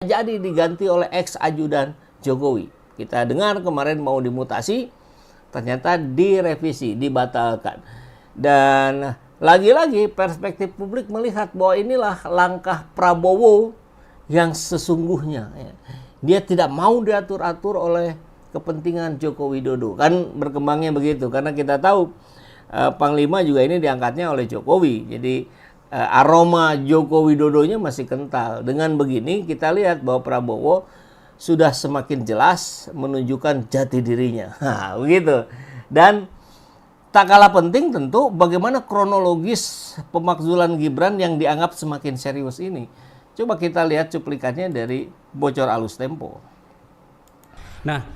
jadi diganti oleh ex-ajudan Jokowi. Kita dengar kemarin mau dimutasi, ternyata direvisi, dibatalkan. Dan lagi-lagi perspektif publik melihat bahwa inilah langkah Prabowo yang sesungguhnya. Dia tidak mau diatur-atur oleh kepentingan Joko Widodo. Kan berkembangnya begitu, karena kita tahu Panglima juga ini diangkatnya oleh Jokowi. Jadi aroma Joko Widodonya masih kental. Dengan begini kita lihat bahwa Prabowo sudah semakin jelas menunjukkan jati dirinya. Nah, begitu. Dan tak kalah penting tentu bagaimana kronologis pemakzulan Gibran yang dianggap semakin serius ini. Coba kita lihat cuplikannya dari Bocor Alus Tempo. Nah,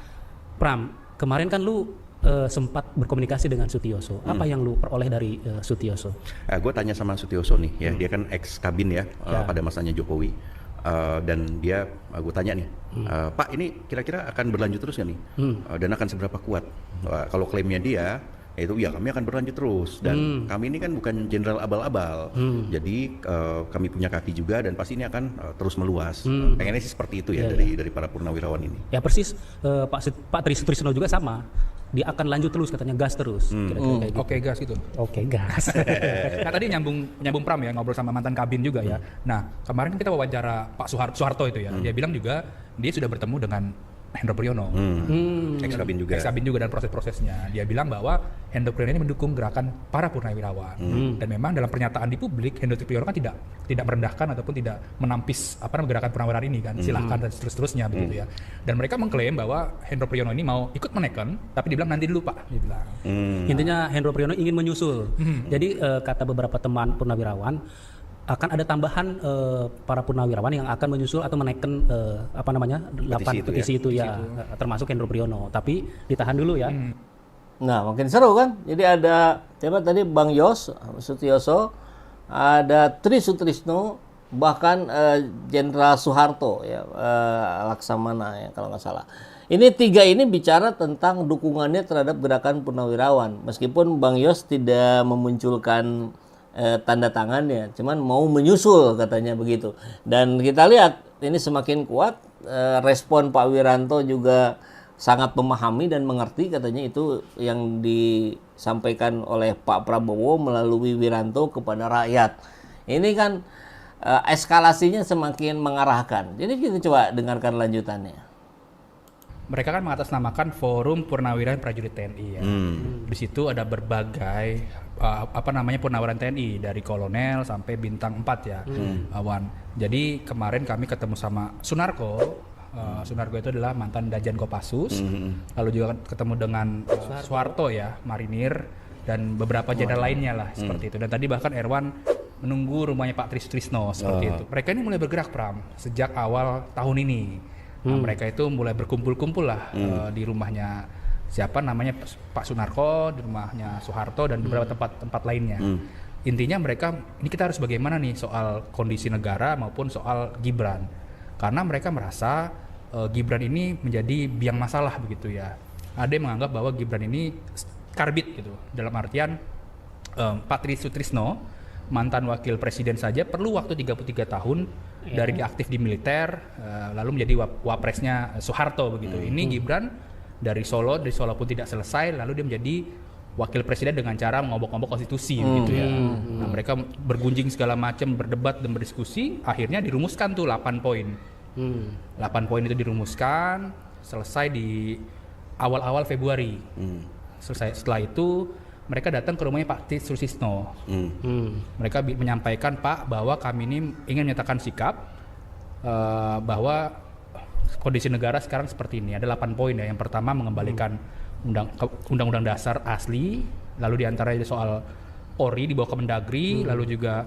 Pram, kemarin kan lu sempat berkomunikasi dengan Sutioso. Apa yang lu peroleh dari Sutioso? Gue tanya sama Sutioso nih, ya dia kan ex kabin ya, pada masanya Jokowi. Dan dia, gue tanya nih, Pak ini kira-kira akan berlanjut terus nggak nih? Dan akan seberapa kuat? Kalau klaimnya dia, itu ya kami akan berlanjut terus. Dan kami ini kan bukan jenderal abal-abal. Jadi kami punya kaki juga dan pasti ini akan terus meluas. Pengennya sih seperti itu ya, dari para purnawirawan ini. Ya persis, Pak Tri Sutrisno juga sama. Dia akan lanjut terus, katanya gas terus. Kira-kira kayak gitu. Oke, gas gitu. Oke, gas. Nah tadi nyambung Pram ya, ngobrol sama mantan kabin juga ya. Nah kemarin kita wawancara Pak Soeharto itu ya, dia bilang juga dia sudah bertemu dengan Hendro Priyono, Ex-kabin juga. Ex-kabin juga dan proses-prosesnya. Dia bilang bahwa Hendro Priyono ini mendukung gerakan para purnawirawan. Dan memang dalam pernyataan di publik, Hendro Priyono kan tidak merendahkan ataupun tidak menampis gerakan purnawirawan ini kan. Silahkan dan seterusnya begitu ya. Dan mereka mengklaim bahwa Hendro Priyono ini mau ikut menekan, tapi dibilang nanti dulu Pak, dia bilang. Intinya Hendro Priyono ingin menyusul. Jadi kata beberapa teman purnawirawan, akan ada tambahan para purnawirawan yang akan menyusul atau menaikkan 8 petisi itu ya, termasuk Hendro Priyono. Tapi ditahan dulu ya. Nah, makin seru kan? Jadi ada siapa tadi, Bang Yos, Sutioso, ada Tri Sutrisno, bahkan Jenderal Soeharto ya, Laksamana ya kalau nggak salah. Ini tiga ini bicara tentang dukungannya terhadap gerakan purnawirawan. Meskipun Bang Yos tidak memunculkan tanda tangannya, cuman mau menyusul katanya begitu. Dan kita lihat ini semakin kuat, respon Pak Wiranto juga sangat memahami dan mengerti, katanya itu yang disampaikan oleh Pak Prabowo melalui Wiranto kepada rakyat. Ini kan eskalasinya semakin mengarahkan. Jadi kita coba dengarkan lanjutannya. Mereka kan mengatasnamakan Forum Purnawirawan Prajurit TNI ya. Di situ ada berbagai purnawirawan TNI dari kolonel sampai bintang 4 ya, Wan. Jadi kemarin kami ketemu sama Sunarko. Sunarko itu adalah mantan Danjen Kopassus. Lalu juga ketemu dengan Soeharto ya, marinir, dan beberapa jenderal lainnya lah seperti itu. Dan tadi bahkan Erwan menunggu rumahnya Pak Tri Sutrisno seperti itu. Mereka ini mulai bergerak Pram sejak awal tahun ini. Nah, mereka itu mulai berkumpul-kumpul lah di rumahnya siapa namanya Pak Sunarko, di rumahnya Soeharto dan beberapa tempat lainnya. Intinya mereka ini kita harus bagaimana nih soal kondisi negara maupun soal Gibran, karena mereka merasa Gibran ini menjadi biang masalah begitu ya. Ada yang menganggap bahwa Gibran ini karbit gitu, dalam artian Pak Tri Sutrisno, mantan wakil presiden saja perlu waktu 33 tahun dari aktif di militer, lalu menjadi wapresnya Soeharto begitu. Ini Gibran dari Solo pun tidak selesai, lalu dia menjadi wakil presiden dengan cara mengobok-obok konstitusi begitu ya. Nah, mereka bergunjing segala macam, berdebat dan berdiskusi, akhirnya dirumuskan tuh 8 poin. 8 poin itu dirumuskan, selesai di awal-awal Februari. Selesai, setelah itu mereka datang ke rumahnya Pak Tri Sutrisno. Mereka menyampaikan, Pak, bahwa kami ini ingin menyatakan sikap bahwa kondisi negara sekarang seperti ini. Ada 8 poin ya. Yang pertama mengembalikan undang-undang dasar asli, lalu diantaranya soal ORI di bawah Kemendagri, lalu juga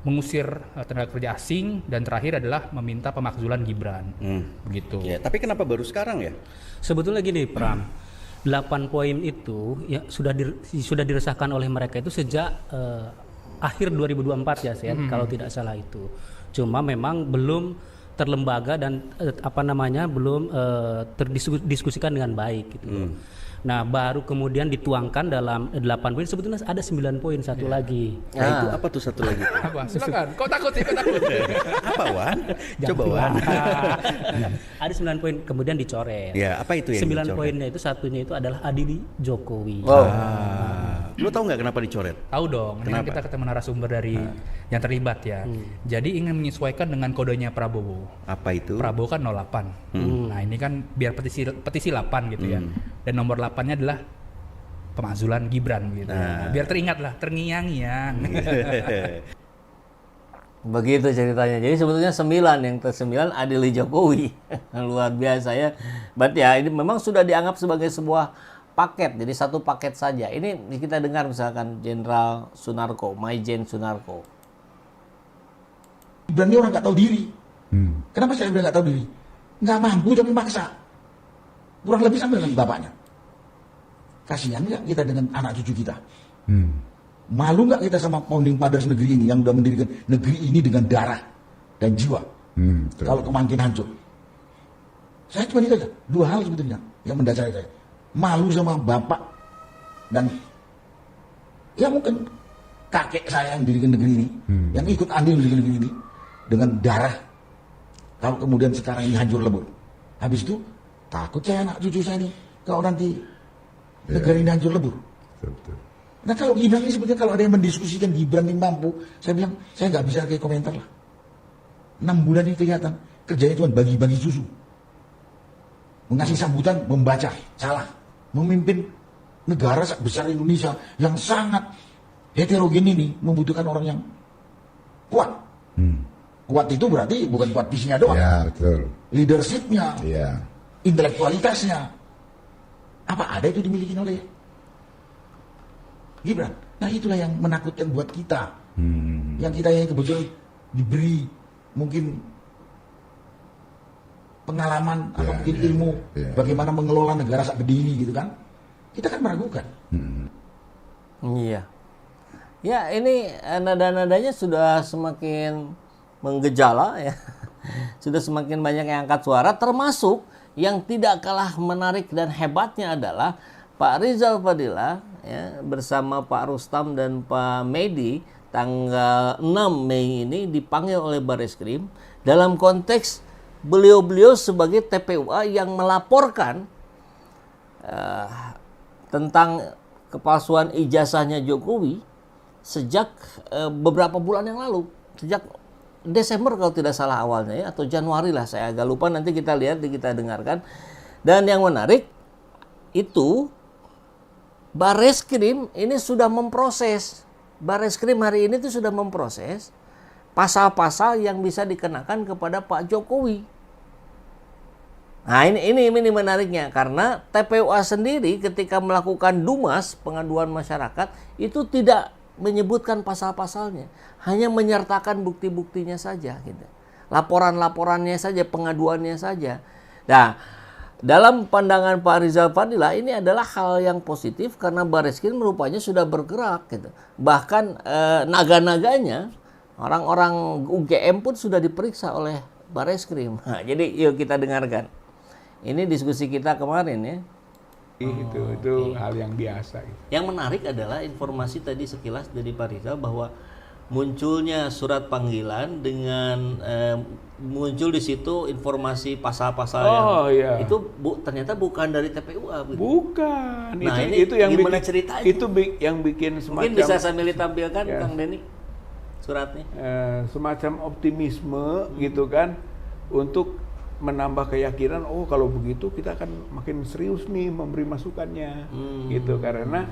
mengusir tenaga kerja asing, dan terakhir adalah meminta pemakzulan Gibran. Begitu. Ya, tapi kenapa baru sekarang ya? Sebetulnya gini, Pram. 8 poin itu ya sudah diresahkan oleh mereka itu sejak akhir 2024 ya, kalau tidak salah itu. Cuma memang belum terlembaga dan belum terdiskusikan dengan baik gitu. Nah, baru kemudian dituangkan dalam 8 poin, sebetulnya ada 9 poin satu lagi. Nah, itu apa tuh satu lagi? Apa? Silakan. Kok takut sih? Apa, Wan? Coba, Wan. Ada 9 poin kemudian dicoret. Ya, apa itu yang 9 poinnya itu satunya itu adalah adili Jokowi. Lu tahu nggak kenapa dicoret? Tahu dong. Ini kan kita ketemu narasumber dari yang terlibat ya. Jadi ingin menyesuaikan dengan kodenya Prabowo. Apa itu? Prabowo kan 08. Nah, ini kan biar petisi 8 gitu ya. Dan nomor 8-nya adalah pemakzulan Gibran gitu. Biar teringat lah, terngiang-ngiang. Begitu ceritanya. Jadi sebetulnya 9, yang ke-9 adili Jokowi. Luar biasa ya. Berarti ya ini memang sudah dianggap sebagai sebuah paket. Jadi satu paket saja. Ini kita dengar misalkan Jenderal Sunarko, Maijen Sunarko. Gibran ini orang nggak tahu diri. Kenapa saya bilang nggak tahu diri? Nggak mampu tapi maksa. Kurang lebih sama dengan bapaknya. Kasihan nggak kita dengan anak cucu kita? Malu nggak kita sama founding fathers negeri ini yang sudah mendirikan negeri ini dengan darah dan jiwa? Kalau makin hancur. Saya cuma itu aja. 2 hal sebetulnya yang mendasari saya. Malu sama bapak dan ya mungkin kakek saya yang mendirikan negeri ini, yang ikut andil mendirikan negeri ini dengan darah. Kalau kemudian sekarang ini hancur lebur. Habis itu takut saya anak cucu saya ini kalau nanti negara ini hancur lebur. Betul. Nah kalau Gibran ini sebetulnya kalau ada yang mendiskusikan Gibran ini mampu, saya bilang saya nggak bisa kayak komentar lah. 6 bulan ini kelihatan kerjanya cuma bagi-bagi susu, mengasih sambutan, membaca, salah, memimpin negara besar Indonesia yang sangat heterogen ini membutuhkan orang yang kuat. Kuat itu berarti bukan kuat visinya doang. Ya, betul. Leadershipnya, Iya. intelektualitasnya. Apa ada itu dimiliki oleh Gibran? Nah itulah yang menakutkan buat kita. Yang kita yang kebetulan diberi mungkin pengalaman atau mungkin ilmu bagaimana mengelola negara sak gede ini gitu kan. Kita kan meragukan. Iya. Ya ini nada-nadanya sudah semakin menggejala ya. Sudah semakin banyak yang angkat suara, termasuk yang tidak kalah menarik dan hebatnya adalah Pak Rizal Fadila ya, bersama Pak Rustam dan Pak Medi tanggal 6 Mei ini dipanggil oleh Bareskrim dalam konteks beliau-beliau sebagai TPUA yang melaporkan tentang kepalsuan ijazahnya Jokowi sejak beberapa bulan yang lalu, sejak Desember kalau tidak salah awalnya ya, atau Januari lah, saya agak lupa, nanti kita lihat, kita dengarkan. Dan yang menarik itu Bareskrim ini sudah memproses, Bareskrim hari ini itu sudah memproses pasal-pasal yang bisa dikenakan kepada Pak Jokowi. Nah ini menariknya, karena TPUA sendiri ketika melakukan Dumas, pengaduan masyarakat, itu tidak menyebutkan pasal-pasalnya, hanya menyertakan bukti-buktinya saja, gitu. Laporan-laporannya saja, pengaduannya saja. Nah, dalam pandangan Pak Rizal Fadila ini adalah hal yang positif karena Bareskrim rupanya sudah bergerak, gitu. Bahkan naga-naganya, orang-orang UGM pun sudah diperiksa oleh Bareskrim. Nah, jadi yuk kita dengarkan. Ini diskusi kita kemarin ya. Itu hal yang biasa. Yang menarik adalah informasi tadi sekilas dari Pak Rizal bahwa munculnya surat panggilan dengan muncul di situ informasi pasal-pasal yang itu ternyata bukan dari TPUA. Bukan. Nah, itu yang gimana bikin, ceritanya? itu yang bikin semacam. Mungkin bisa sambil ditampilkan Kang Denny suratnya. Semacam optimisme gitu kan untuk menambah keyakinan, oh kalau begitu kita akan makin serius nih memberi masukannya gitu, karena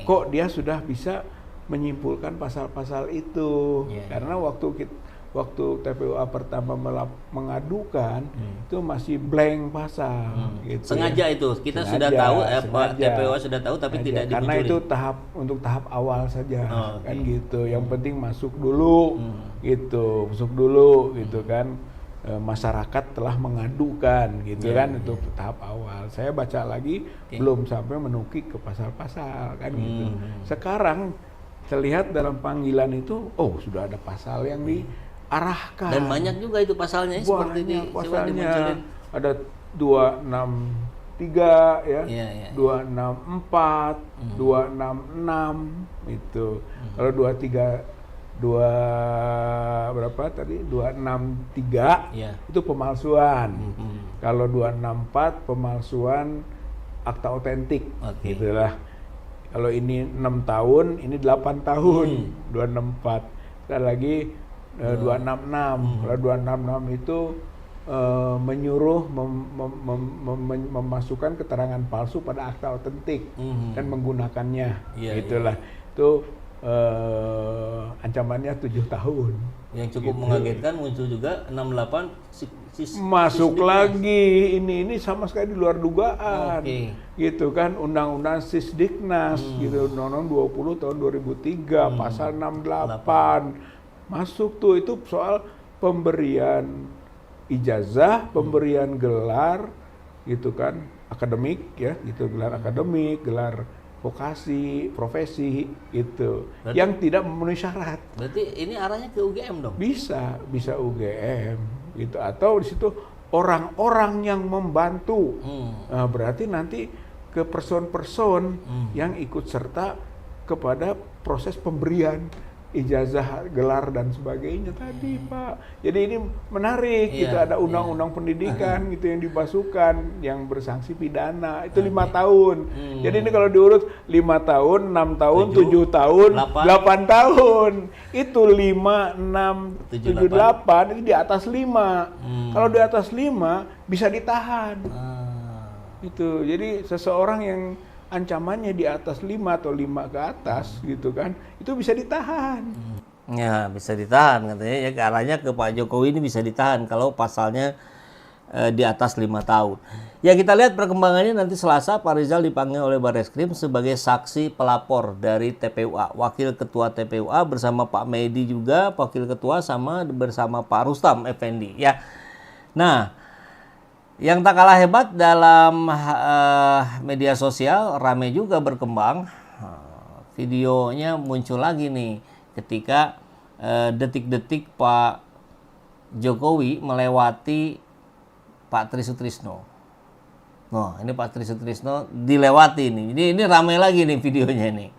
kok dia sudah bisa menyimpulkan pasal-pasal itu karena waktu TPUA pertama mengadukan itu masih blank pasal gitu. Sengaja itu kita sudah tahu TPUA sudah tahu tapi tidak dimunculin. Karena itu untuk tahap awal saja kan gitu. Yang penting masuk dulu gitu kan. Masyarakat telah mengadukan gitu kan untuk tahap awal. Saya baca lagi belum sampai menukik ke pasal-pasal kan gitu. Sekarang terlihat dalam panggilan itu sudah ada pasal yang arahkan. Dan banyak juga itu pasalnya seperti ini. Pasalnya ada 263 ya, 264, 266 itu. Kalau 263 itu pemalsuan. Kalau 264 pemalsuan akta otentik, gitulah. Kalau ini 6 tahun, ini 8 tahun, 264. Sekali lagi 266. Kalau 266 itu menyuruh memasukkan keterangan palsu pada akta otentik dan menggunakannya, gitulah. Itu ancamannya 7 tahun. Yang cukup mengagetkan muncul juga 68 masuk lagi ini sama sekali di luar dugaan, gitu kan. Undang-undang Sisdiknas, gitu, Undang-Undang 20 tahun 2003 pasal 68 masuk tuh. Itu soal pemberian ijazah, pemberian gelar, gitu kan, akademik ya, gitu, gelar akademik, gelar vokasi, profesi, itu yang tidak memenuhi syarat. Berarti ini arahnya ke UGM dong? Bisa UGM, gitu. Atau di situ orang-orang yang membantu. Nah, berarti nanti ke person-person yang ikut serta kepada proses pemberian ijazah, gelar dan sebagainya tadi, Pak. Jadi ini menarik, gitu. Ada undang-undang pendidikan gitu yang dimasukkan, yang bersanksi pidana itu 5 tahun. Jadi ini kalau diurut 5 tahun, 6 tahun, 7 tahun, 8 tahun. Itu 5, 6, 7, 8 itu di atas 5. Kalau di atas 5 bisa ditahan. Itu. Jadi seseorang yang ancamannya di atas 5 atau 5 ke atas, gitu kan, itu bisa ditahan. Ya, bisa ditahan katanya ya, ke arahnya ke Pak Jokowi ini bisa ditahan kalau pasalnya di atas 5 tahun. Ya, kita lihat perkembangannya nanti Selasa. Pak Rizal dipanggil oleh Barreskrim sebagai saksi pelapor dari TPUA, Wakil Ketua TPUA bersama Pak Medi juga, Wakil Ketua bersama Pak Rustam Effendi ya. Nah, yang tak kalah hebat dalam media sosial, rame juga berkembang. Videonya muncul lagi nih ketika detik-detik Pak Jokowi melewati Pak Tri Sutrisno. Nah, ini Pak Tri Sutrisno dilewati nih. Ini rame lagi nih videonya nih.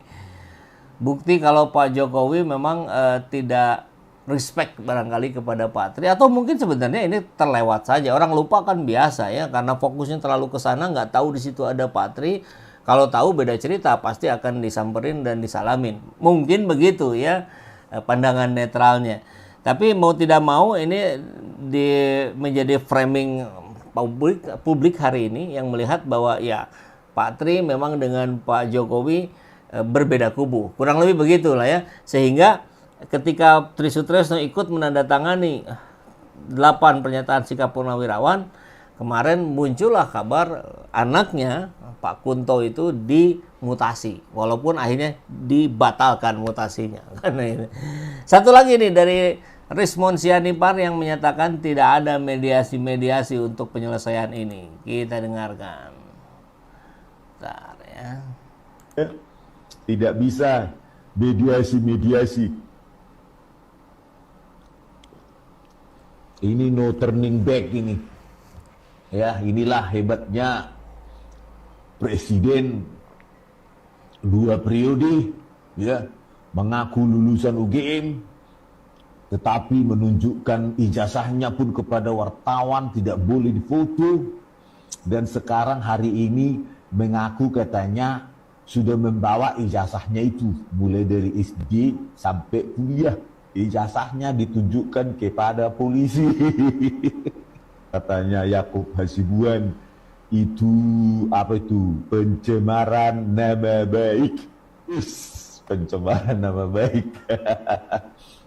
Bukti kalau Pak Jokowi memang tidak respect barangkali kepada Pak Tri, atau mungkin sebenarnya ini terlewat saja, orang lupa kan biasa ya, karena fokusnya terlalu ke sana, nggak tahu di situ ada Pak Tri. Kalau tahu beda cerita, pasti akan disamperin dan disalamin, mungkin begitu ya pandangan netralnya. Tapi mau tidak mau ini menjadi framing publik hari ini yang melihat bahwa ya Pak Tri memang dengan Pak Jokowi berbeda kubu, kurang lebih begitulah ya, sehingga ketika Tri Sutrisno ikut menandatangani 8 pernyataan sikap purnawirawan, kemarin muncullah kabar anaknya Pak Kunto itu dimutasi, walaupun akhirnya dibatalkan mutasinya. Satu lagi nih dari Rismon Sianipar yang menyatakan tidak ada mediasi-mediasi untuk penyelesaian ini. Kita dengarkan. Bentar ya. Tidak bisa mediasi-mediasi. Ini no turning back ini. Ya, inilah hebatnya Presiden 2 periode, ya, mengaku lulusan UGM, tetapi menunjukkan ijazahnya pun kepada wartawan, tidak boleh difoto. Dan sekarang hari ini mengaku katanya sudah membawa ijazahnya itu mulai dari SD sampai kuliah. Ijazahnya ditunjukkan kepada polisi. Katanya Yakub Hasibuan, itu apa itu? Pencemaran nama baik. Pencemaran nama baik.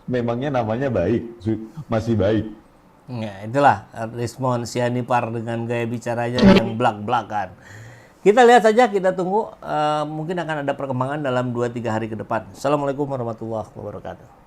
Memangnya namanya baik, masih baik. Ya, itulah Rismon Sianipar dengan gaya bicaranya yang blak-blakan. Kita lihat saja, kita tunggu, mungkin akan ada perkembangan dalam 2-3 hari ke depan. Assalamualaikum warahmatullahi wabarakatuh.